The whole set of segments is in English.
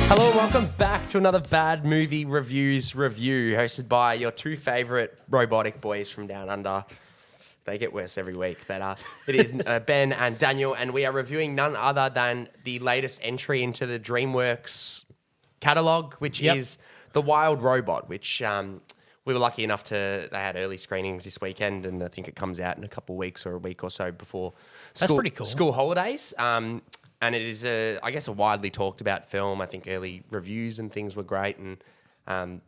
Hello and welcome back to another Bad Movie Reviews review hosted by your two favourite robotic boys from down under. They get worse every week, but it is Ben and Daniel, and we are reviewing none other than the latest entry into the Dreamworks catalogue, which is The Wild Robot, which we were lucky enough they had early screenings this weekend, and I think it comes out in a couple of weeks or a week or so before pretty cool. School holidays. And it is, a widely talked about film. I think early reviews and things were great. And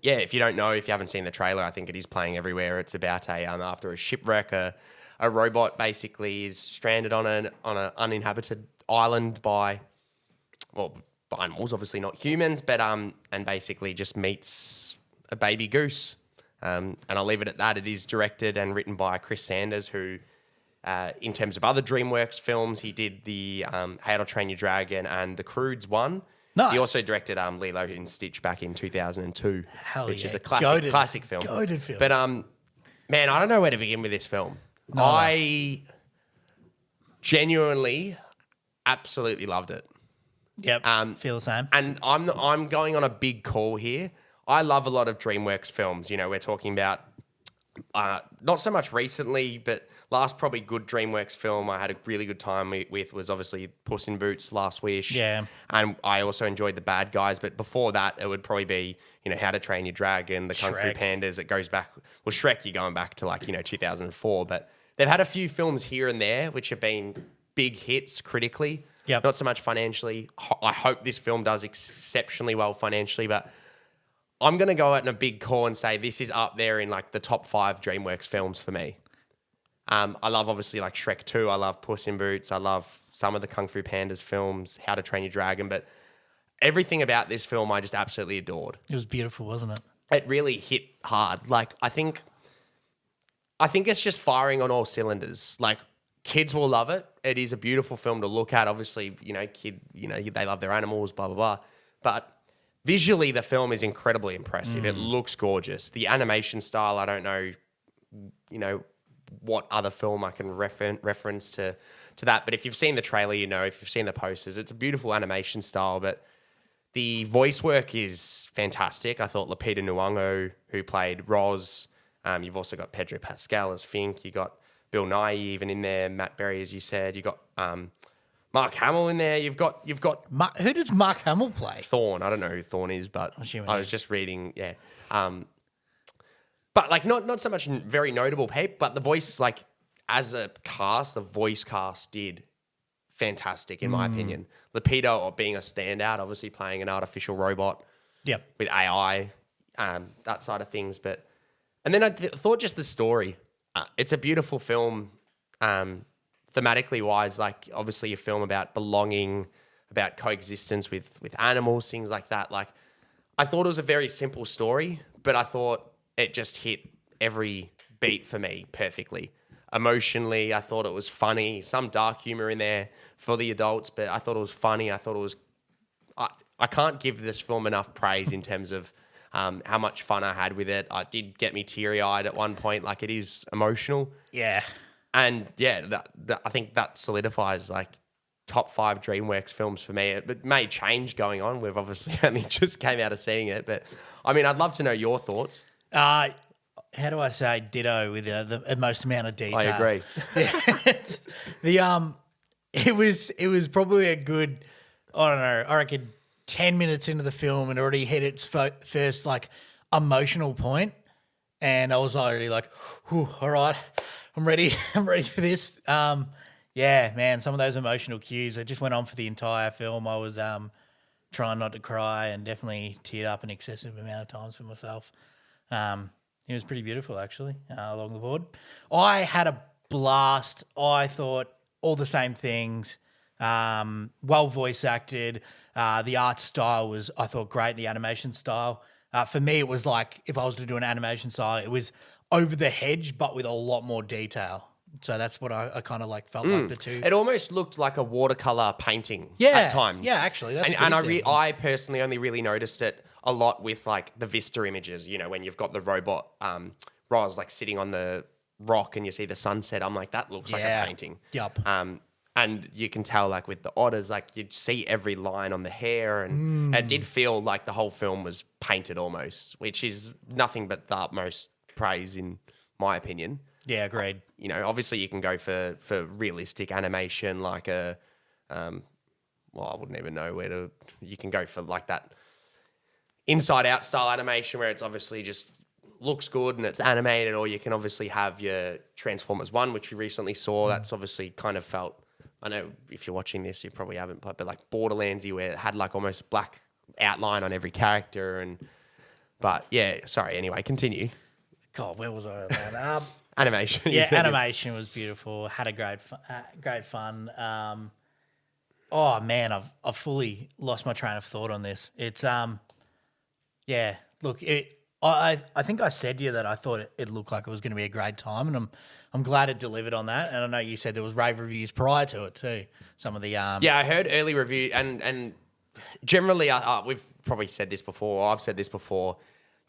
if you don't know, if you haven't seen the trailer, I think it is playing everywhere. It's about after a shipwreck, a robot basically is stranded on an uninhabited island by animals, obviously not humans, but and basically just meets a baby goose. And I'll leave it at that. It is directed and written by Chris Sanders, who. In terms of other DreamWorks films, he did the How to Train Your Dragon and The Croods one. Nice. He also directed Lilo and Stitch back in 2002, which is a Goated. classic film. Goated film. But man, I don't know where to begin with this film. I genuinely, absolutely loved it. Yep, feel the same. And I'm going on a big call here. I love a lot of DreamWorks films. You know, we're talking about not so much recently, but last probably good DreamWorks film I had a really good time with was obviously Puss in Boots, Last Wish. Yeah. And I also enjoyed The Bad Guys. But before that, it would probably be, How to Train Your Dragon, The Kung Fu Pandas. It goes back, well, Shrek, you're going back to 2004. But they've had a few films here and there which have been big hits critically. Yep. Not so much financially. I hope this film does exceptionally well financially, but I'm going to go out in a big call and say this is up there in the top 5 DreamWorks films for me. I love obviously Shrek 2. I love Puss in Boots. I love some of the Kung Fu Pandas films, How to Train Your Dragon. But everything about this film I just absolutely adored. It was beautiful, wasn't it? It really hit hard. I think it's just firing on all cylinders. Kids will love it. It is a beautiful film to look at. Obviously, they love their animals, blah, blah, blah. But visually, the film is incredibly impressive. It looks gorgeous. The animation style, I don't know, what other film I can reference to that. But if you've seen the trailer, if you've seen the posters, it's a beautiful animation style. But the voice work is fantastic. I thought Lupita Nyong'o, who played Roz, you've also got Pedro Pascal as Fink. You got Bill Nighy even in there, Matt Berry, as you said. You got Mark Hamill in there. You've got who does Mark Hamill play? Thorne. I don't know who Thorne is, but I was just reading. Yeah. But not so much very notable people, but the voice, as a cast, the voice cast did fantastic in my opinion. Lupita being a standout, obviously playing an artificial robot. Yep. With AI, that side of things. And then I thought just the story. It's a beautiful film, thematically wise. Obviously a film about belonging, about coexistence with animals, things like that. I thought it was a very simple story, but I thought it just hit every beat for me perfectly. Emotionally, I thought it was funny. Some dark humor in there for the adults, but I thought it was funny. I thought it was... I can't give this film enough praise in terms of how much fun I had with it. It did get me teary-eyed at one point. It is emotional. Yeah. And yeah, I think that solidifies top 5 DreamWorks films for me. It may change going on. We've obviously only just came out of seeing it, but I mean, I'd love to know your thoughts. How do I say ditto with the most amount of detail? I agree. It was probably a good, I don't know, I reckon 10 minutes into the film and already hit its first emotional point, and I was already all right, I'm ready. I'm ready for this. Yeah, man, some of those emotional cues. I just went on for the entire film. I was trying not to cry and definitely teared up an excessive amount of times for myself. It was pretty beautiful, actually, along the board. I had a blast. I thought all the same things. Well voice acted. The art style was, I thought, great. The animation style. For me, it was if I was to do an animation style, it was over the hedge, but with a lot more detail. So that's what I kind of felt like the two. It almost looked like a watercolor painting Yeah. at times. Yeah, actually, that's and good I personally only really noticed it a lot with the Vista images. When you've got the robot Roz sitting on the rock and you see the sunset. I'm that looks like a painting. Yup. And you can tell, like, with the otters, like, you'd see every line on the hair, and it did feel like the whole film was painted almost, which is nothing but the utmost praise in my opinion. Yeah, agreed. You know, obviously you can go for realistic animation, like a, well, I wouldn't even know where to. You can go for like that Inside Out style animation where it's obviously just looks good and it's animated, or you can obviously have your Transformers 1, which we recently saw. That's obviously kind of felt. I know if you're watching this, you probably haven't, but like Borderlandsy, where it had like almost a black outline on every character, but yeah, sorry. Anyway, continue. God, where was I on that? Animation. Yeah, animation was beautiful. Had a great fun. Oh man, I've fully lost my train of thought on this. It's yeah. Look, I think I said to you that I thought it looked like it was going to be a great time, and I'm glad it delivered on that. And I know you said there was rave reviews prior to it too. Some of the yeah, I heard early review, and generally, we've probably said this before. Or I've said this before.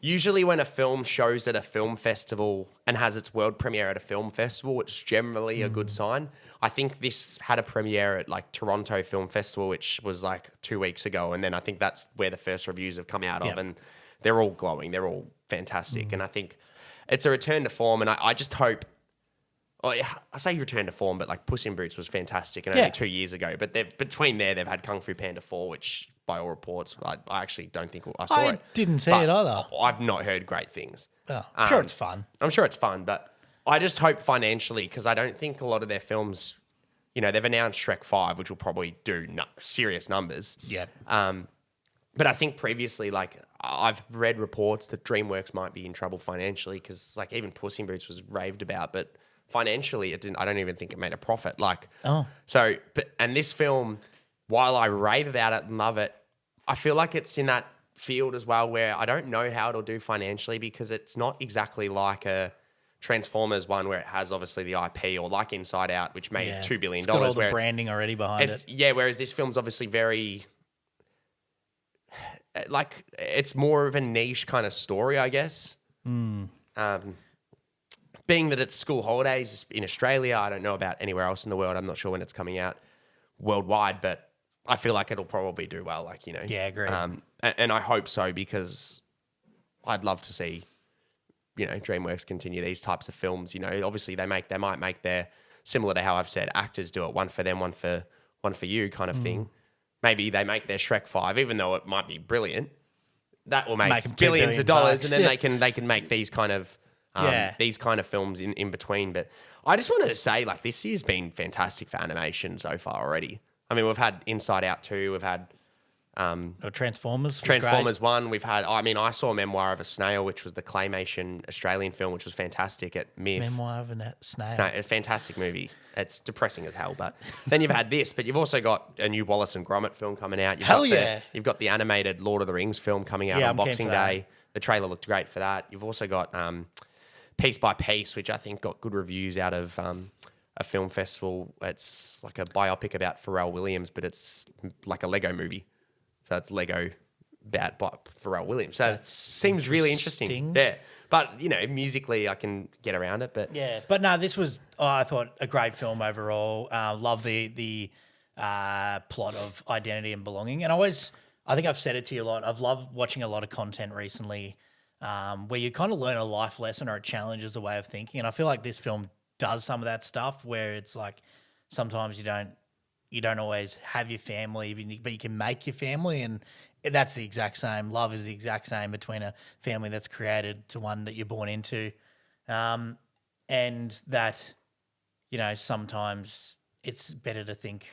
Usually, when a film shows at a film festival and has its world premiere at a film festival, it's generally a good sign. I think this had a premiere at like Toronto Film Festival, which was like 2 weeks ago, and then I think that's where the first reviews have come out of, and they're all glowing. They're all fantastic, and I think it's a return to form. And I just hope. Oh, yeah, I say return to form, but like Puss in Boots was fantastic and only 2 years ago. But between they've had Kung Fu Panda 4, which by all reports, I actually don't think I saw it. I didn't see it either. I've not heard great things. Oh, I'm sure it's fun. I'm sure it's fun, but I just hope financially, because I don't think a lot of their films, you know, they've announced Shrek 5, which will probably do serious numbers. Yeah. But I think previously, like, I've read reports that DreamWorks might be in trouble financially because, like, even Puss in Boots was raved about, but financially, it didn't. I don't even think it made a profit. Like, and this film, while I rave about it and love it, I feel like it's in that field as well where I don't know how it'll do financially because it's not exactly like a Transformers one where it has obviously the IP, or like Inside Out, which made $2 billion. It's got all the branding already behind it. Yeah, whereas this film's obviously very, like, it's more of a niche kind of story, I guess. Being that it's school holidays in Australia, I don't know about anywhere else in the world. I'm not sure when it's coming out worldwide, but I feel like it'll probably do well. Like, you know, Yeah, agree. And I hope so, because I'd love to see, you know, DreamWorks continue these types of films. You know, obviously they might make their, similar to how I've said, actors do it, one for them, one for you kind of thing. Maybe they make their Shrek 5, even though it might be brilliant. That will make billions of dollars, and then they can make these kind of films in between. But I just wanted to say, like, this year's been fantastic for animation so far already. I mean, we've had Inside Out 2, we've had Transformers 1, we've had, I mean, I saw Memoir of a Snail, which was the claymation Australian film, which was fantastic at MIF. Memoir of a Snail. A fantastic movie. It's depressing as hell, but then you've had this, but you've also got a new Wallace and Gromit film coming out. You've got the animated Lord of the Rings film coming out on Boxing Day. The trailer looked great for that. You've also got Piece by Piece, which I think got good reviews out of a film festival. It's like a biopic about Pharrell Williams, but it's like a Lego movie. So it's Lego about Pharrell Williams. So it seems really interesting. Yeah. But, you know, musically I can get around it. But yeah. But no, this was, I thought, a great film overall. Love the plot of identity and belonging. And I think I've said it to you a lot. I've loved watching a lot of content recently where you kind of learn a life lesson or it challenges a way of thinking. And I feel like this film does some of that stuff where it's like sometimes you don't always have your family, but you can make your family, and that's the exact same. Love is the exact same between a family that's created to one that you're born into, and that, you know, sometimes it's better to think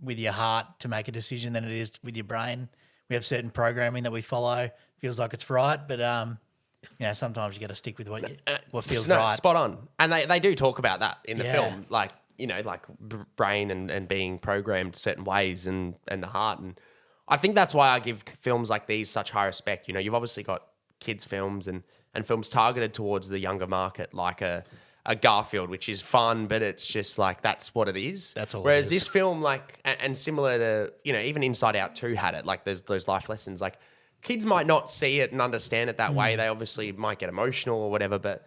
with your heart to make a decision than it is with your brain. We have certain programming that we follow, feels like it's right, but you know, sometimes you got to stick with what feels right. Spot on. And they do talk about that in the film, like, you know, like brain and being programmed certain ways and the heart. And I think that's why I give films like these such high respect. You know, you've obviously got kids' films and films targeted towards the younger market, like a Garfield, which is fun, but it's just like, that's what it is. That's all. Whereas this film, like, and similar to, you know, even Inside Out 2 had it, like there's those life lessons. Like, kids might not see it and understand it that way. They obviously might get emotional or whatever, but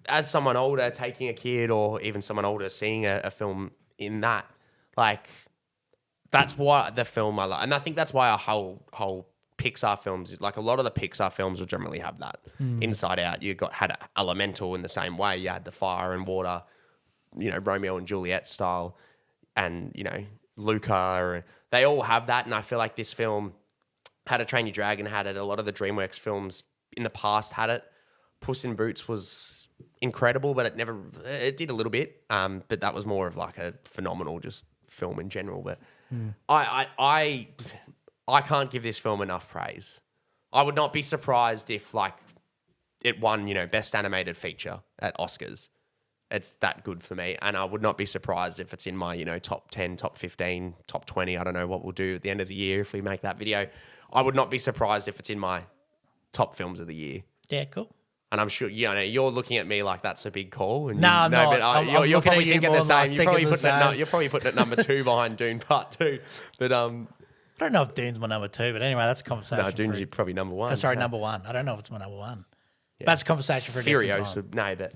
as someone older taking a kid, or even someone older seeing a film in that. Like, that's why the film I like. And I think that's why our whole Pixar films, like a lot of the Pixar films will generally have that. Inside Out, had Elemental in the same way. You had the fire and water, Romeo and Juliet style, and, Luca. They all have that. And I feel like this film, How to Train Your Dragon had it. A lot of the DreamWorks films in the past had it. Puss in Boots was incredible, but it did a little bit. But that was more of like a phenomenal just film in general. But I can't give this film enough praise. I would not be surprised if like it won, best animated feature at Oscars. It's that good for me. And I would not be surprised if it's in my, top 10, top 15, top 20. I don't know what we'll do at the end of the year if we make that video. I would not be surprised if it's in my top films of the year. Yeah, cool. And I'm sure, you're looking at me like that's a big call. And No, I'm not. But you're probably thinking the same. You're probably putting it at number 2 behind Dune Part 2. But I don't know if Dune's my number 2, but anyway, that's a conversation. No, Dune's probably number 1. Oh, sorry, number 1. I don't know if it's my number 1. Yeah. That's a conversation for a different time. No, but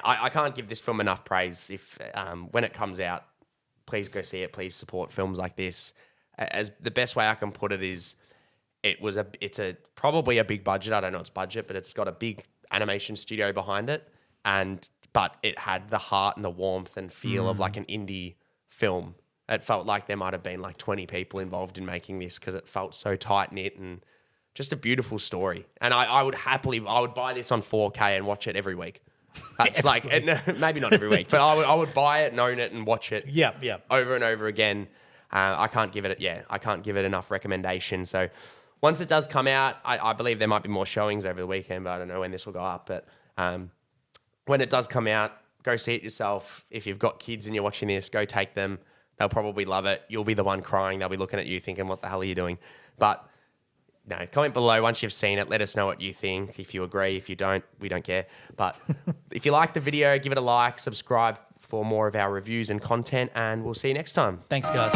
I can't give this film enough praise. If when it comes out, please go see it. Please support films like this. As the best way I can put it is, it's probably a big budget. I don't know its budget, but it's got a big animation studio behind it, but it had the heart and the warmth and feel of like an indie film. It felt like there might have been like 20 people involved in making this because it felt so tight knit and just a beautiful story. And I would buy this on 4K and watch it every week. That's maybe not every week, but I would buy it and own it and watch it. Over and over again. I can't give it enough recommendation. So once it does come out, I believe there might be more showings over the weekend, but I don't know when this will go up. But when it does come out, go see it yourself. If you've got kids and you're watching this, go take them. They'll probably love it. You'll be the one crying. They'll be looking at you thinking, what the hell are you doing? But no, comment below once you've seen it. Let us know what you think. If you agree, if you don't, we don't care. But if you like the video, give it a like, subscribe for more of our reviews and content, and we'll see you next time. Thanks, guys.